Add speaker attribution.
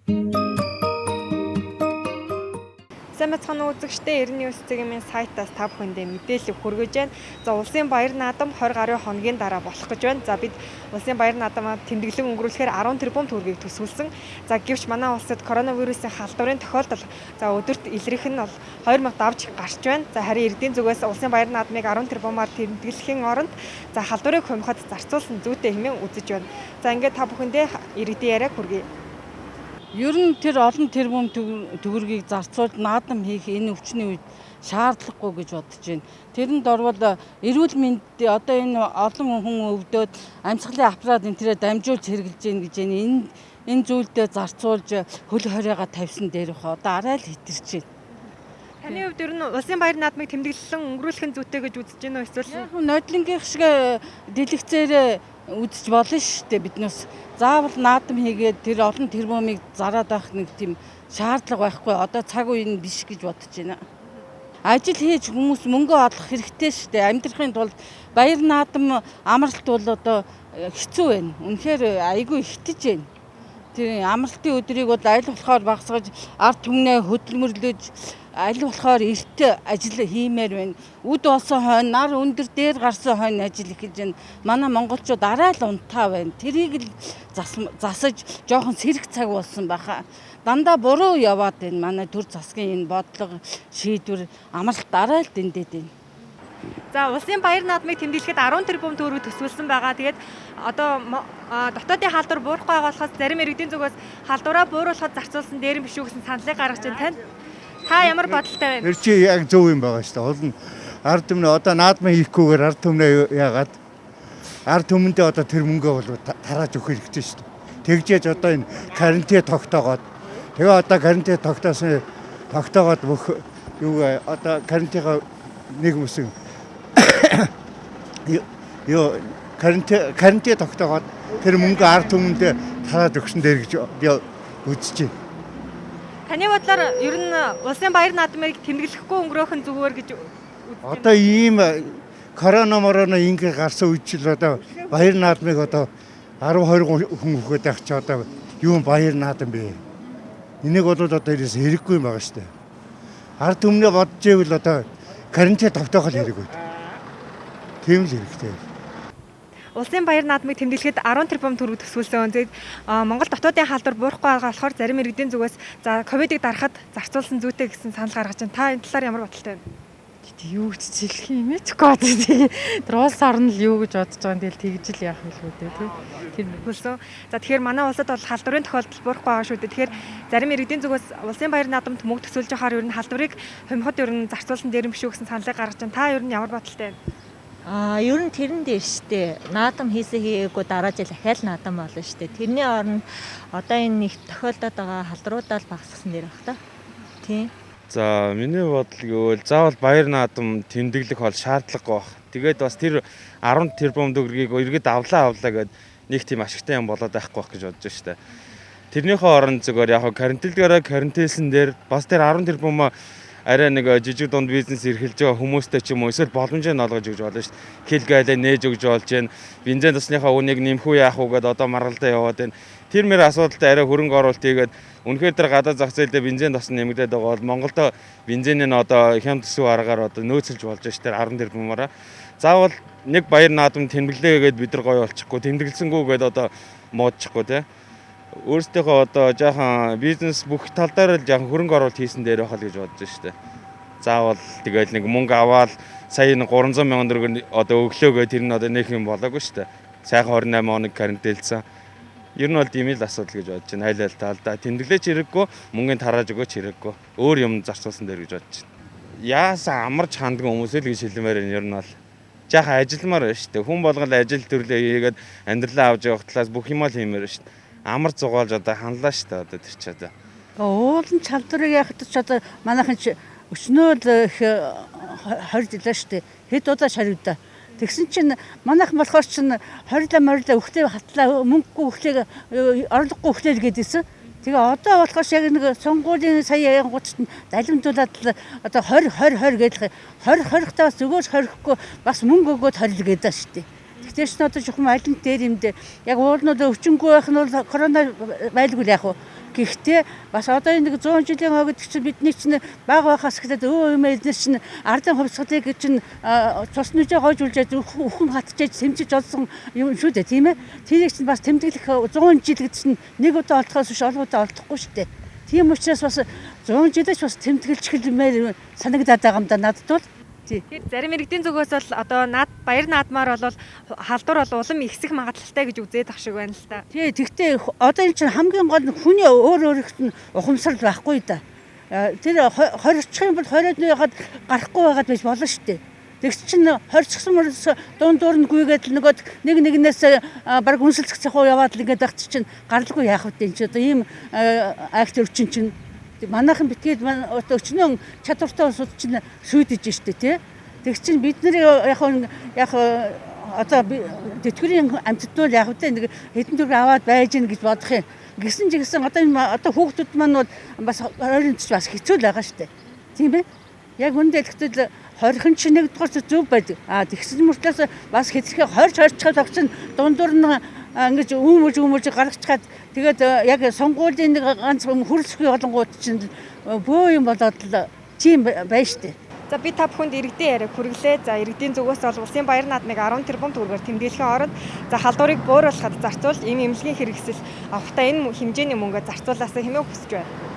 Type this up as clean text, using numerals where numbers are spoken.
Speaker 1: Сайн бацхан үзэгчдээ 99 цагийн сайтаас та бүхэндээ мэдээлэл хүргэж байна. За улсын баяр наадам 20 гаруй хоногийн дараа болох гэж байна. За бид улсын баяр наадамаа тэмдэглэн өнгөрүүлэхээр 10 тэрбум төгрөгийг төсвөлсөн. За гэвч манай улсад коронавирусын халдварын тохиолдол за өдөрт илрэх нь бол 2000 давж гарч байна. За харин эрдийн зүгээс улсын баяр наадмыг 10 тэрбумаар тэмдэглэхийн оронд за халдварыг хумихад зарцуулсан зүйтэй хэмээн үзэж байна. За ингээд та бүхэндээ иргэдийн яриаг хүргэе.
Speaker 2: Ер нь тэр олон тэрбум төгрөгийг зарцуулж наадам хийх энэ өвчний үед шаардлагагүй гэж бодож байна. Тэрэнд орвол эрүүл мэнд одоо энэ олон хүн өвдөд амьсгалын аппарат энэ төрөд дамжуулж хэрэгжилж гин гэж энэ зүйлдээ зарцуулж хөл хоройгоо тавьсан дээрх одоо арай л хэтэрч байна.
Speaker 1: Таны хувьд ер нь улсын баяр наадмыг тэмдэглэн өнгөрүүлэх нь зүйтэй гэж үзэж байна уу эсвэл
Speaker 2: Яг нодлонгийн шиг дэлгэцээрээ үзэж болно шүү дээ биднээс. Заавал наадам хийгээд тэр олон тэрбумыг зараад авах нэг тийм шаардлага байхгүй. Одоо цаг үе нь биш гэж бодож байна. Ажил хийж хүмүүс мөнгө олох хэрэгтэй шүү дээ. Амьдрахын тулд баяр наадам амралт бол одоо хэцүү байна. Үнэхээр айгүй ихтэж байна. Тэр амралтын өдрийг бол аль болохоор багасгаж ард түмнээ хөдөлмөрлөж аль болохоор эрт ажил хиймээр байна. Үд болсон хойно нар өндөр дээр гарсан хойно ажил хийж байна. Манай монголчууд арай л унтаа байна. Тэрийг л засаж жоохон сэрэг цаг болсон баха. Дандаа буруу яваад байна. Манай төр засгийн энэ бодлого шийдвэр амралт арай л дэндээд байна.
Speaker 1: за улсын баяр наадмыг тэмдэглэхэд 10 тэрбум төгрөг төсвөлсөн байгаа. Тэгээд одоо дотоодын халдвар буурахгүй байгаа болохоос зарим иргэдийн зүгээс халдвараа бууруулахад зарцуулсан дээр нь биш үү гэсэн саналыг гаргаж байна тань. Та ямар бодолтой байна?
Speaker 3: Тэр чи яг зөв юм байгаа шүү дээ. Олон ард түмнээ одоо наадмаа хийхгүйгээр ард түмнээ яагаад ард түмэндээ одоо тэр мөнгөө бол тарааж өгөх хэрэгтэй шүү дээ. Тэгжээж одоо энэ карантин тогтоогоод тэгээ одоо карантин тогтоогоод бүх юу одоо карантингаа нэг мөсөн ёо карантин тогтоогоод тэр мөнгө ард түмэндээ тарааж өгсөн дээр гэж үзэж байна.
Speaker 1: Таны бодлоор ер нь улсын баяр наадмыг тэмдэглэхгүй өнгөрөөх нь зүгээр гэж үзэж байна.
Speaker 3: Одоо ийм коронавирус ингэ гарсан үед л одоо баяр наадмыг одоо 10-20 хүн өгөхөд байх чи одоо юу баяр наадам бэ? Энийг бол одоо ерөөс хэрэггүй юм байгаа шүү дээ. Ард түмнээ бодож ивэл одоо карантин тогтоох хэрэг байд. Тийм л хэрэгтэй.
Speaker 1: Улсын баяр наадмыг тэмдэглэхэд 10 тэрбум төгрөг төсвөлсөн. Тэгээд Монгол дотоодын халдвар буурахгүй байгаа болохоор зарим иргэдийн зүгээс за ковидыг дарахад зарцуулсан зүйтэй гэсэн санал гаргаж байна. Та энэ талаар ямар бодолтой байна?
Speaker 4: Юу гэж хэлэх юм бэ? Тэгээд тэр улс орн л юу гэж бодож байгаа юм тэгэл тэгж л яах вэ тий.
Speaker 1: Тэр хөлсөн. За тэгэхээр манай улсад бол халдварын тохиолдол буурахгүй байгаа шүү дээ. Тэгэхээр зарим иргэдийн зүгээс улсын баяр наадамд мөнгө төсвөлж байхаар ер нь халдварыг хумихад ер нь зарцуулсан дээр юм биш үү гэсэн саналыг гаргаж байна. Та ер нь ямар бодолтой байна?
Speaker 5: Ер нь тэрэн дээр штэ наадам хийсэн хийгээгүй дараа жил ахаал наадам болно штэ. Тэрний оронд одоо энэ их тохиолдоод байгаа халдруудаа л багасгасан дээр баг та. Тийм.
Speaker 6: За миний бодол гэвэл заавал баяр наадам тэмдэглэх бол шаардлагагүй баг. Тэгээд бас тэр 10 тэрбум төгрөгийг иргэд авлаа гэд нэг тийм ашигтай юм болоод байхгүй байх гэж бодож штэ. Тэрнийхээ оронд зүгээр яг карантинлсэн дээр бас тэр 10 тэрбум арай нэг жижиг дунд бизнес эрхэлж байгаа хүмүүстэй ч юм уу эсвэл боломжийг олгож өгч болно шүү дээ. Хэл гайлаа нээж өгч болж байна. Бензин тосныхаа үнийг нэмэхүү яах уу гэдээ одоо маргалдаа яваад байна. Тэр мэр асуудалтай арай хөрөнгө оруулалт хийгээд үнэхээр тэр гадаад зах зээлдээ бензин тос нэмэгдээд байгаа бол Монголд бензинийн одоо хямд төсөв аргаар одоо нөөцлж болж байна шүү дээ 10 тэрбумаараа. Заавал нэг баяр наадам тэмдэглээгээд бид нар гоё болчихгүй тэмдэглэсэнгүү гэдээ одоо муудчихгүй те. Өөрсдийнхөө одоо жаахан бизнес бүх тал дээр л жаахан хөрөнгө оруулалт хийсэн дээр байхал гэж бодож штэ. Заавал тэгэл нэг мөнгө аваад сая 300 мянган төгрөг одоо өглөөгөө тэр нь одоо нэг юм болоогүй штэ. Сайхан 28 хоног карантинлсан. Ер нь бол тийм л асуудал гэж бодож байна. Айл талдаа тэмдэглэж хэрэггүй, мөнгөний тарааж өгөөч хэрэггүй. Өөр юм зарцуулсан дээр гэж бодож байна. Яасан амарч хандган хүмүүс л гэж хэлмээр энэ ер нь бол жаахан ажилмаар байна штэ. Хүн болгол ажил төрлөө хийгээд амьдралаа авч явах талаас бүх юм л хиймээр байна штэ. Амар зугаалж одоо ханлаа шүү дээ одоо тэр ч одоо.
Speaker 2: Уулын чалдрыг яхад ч одоо манайхан ч өчнөө л их 20 жилээ шүү дээ. Хэд удаа шаривда. Тэгсэн чинь манайхан болохоор чинь 20 морилоо өгтөө хатлаа мөнгөгүй өгтөөг орлогогүй өгтөө гэдээсэн. Тэгээ одоо болохоор яг нэг сонгуулийн сая янгууд чинь залимдуулаад одоо 20 гэдэг 20 20-таас зөвөөж 20-хгүй бас мөнгө өгөөд 20 л гэдэг шүү дээ. Дээрс нь одоо жоохон алинт дээр юм дээ. Яг уулнууд өвчнгүй байх нь бол корона байлгүй л яг уу. Гэхдээ бас одоо энэ 100 жилийн хойд чинь бидний чинь бага байхаас эхлээд юм эднэр чинь ардын хувьсгалыг чинь цус нүжээ гойжуулж өхөн хатчиж сэмжиж олсон юм шүү дээ, тийм ээ. Тэрийг чинь бас тэмдэглэх 100 жил гэдэг чинь нэг удаа олдохоос биш олгуудаа олдохгүй шүү дээ. Тийм учраас бас 100 жилээс бас тэмдэглэж хэлмээр санагдаад байгаа юм да надад бол.
Speaker 1: Тэгэхээр зарим иргэдийн зүгээс бол одоо баяр наадмаар бол халдвар бол улам ихсэх магадлалтай гэж үзээд ах шиг байна л та.
Speaker 2: Тий, тэгтээ одоо энэ чинь хамгийн гол нь хүний өөрөөрт нь ухамсарл байхгүй да. Тэр хоригчих юм бол хориод нь яхад гарахгүй байгаад байж болно шүү дээ. Тэгс чинь хоригчсан мөрөөс дундуур нь гүйгээд нэг нэгнээс баг үнсэлцэх цахуу яваад л ингээд багт чинь гарлгүй яах вэ энэ ч одоо ийм акт өвчин чинь манайхан битгээд өчнөө чадвартай улсууд чинь шүйдэж штэ тий. Тэг чинь бид нар яг одоо тэтгэврийн амттууд яг үгүй нэг хэдэн төгрөг аваад байж гин гэж бодох юм. Гэсэн ч гэсэн одоо хүүхдүүд маань бол бас ойронч бас хэцүү л байгаа штэ. Тийм ээ. Яг үндэ тэгтэл хорихын чинь нэгдүгээр зөв байдаг. Тэгсэн мөртлөөс бас хэдэрхий хорчхад огч дундуур нь ингэж өмөж гаргачихад тэгээд яг сонгуулийн нэг ганц хөрөлсөхгүй болонгууд чинь бөө юм болоод л тийм байна штэ.
Speaker 1: За би та бүхэнд иргэдийн яриаг хүргэлээ. За иргэдийн зүгээс бол улсын баяр наадмыг 10 тэрбум төгрөгөөр тэмдэглэхийн оронд за халдварыг бууруулахад зарцуул ийм эмнэлгийн хэрэгсэл авахтаа энэ хэмжээний мөнгө зарцуулаасаа хэмээн хүсэж байна.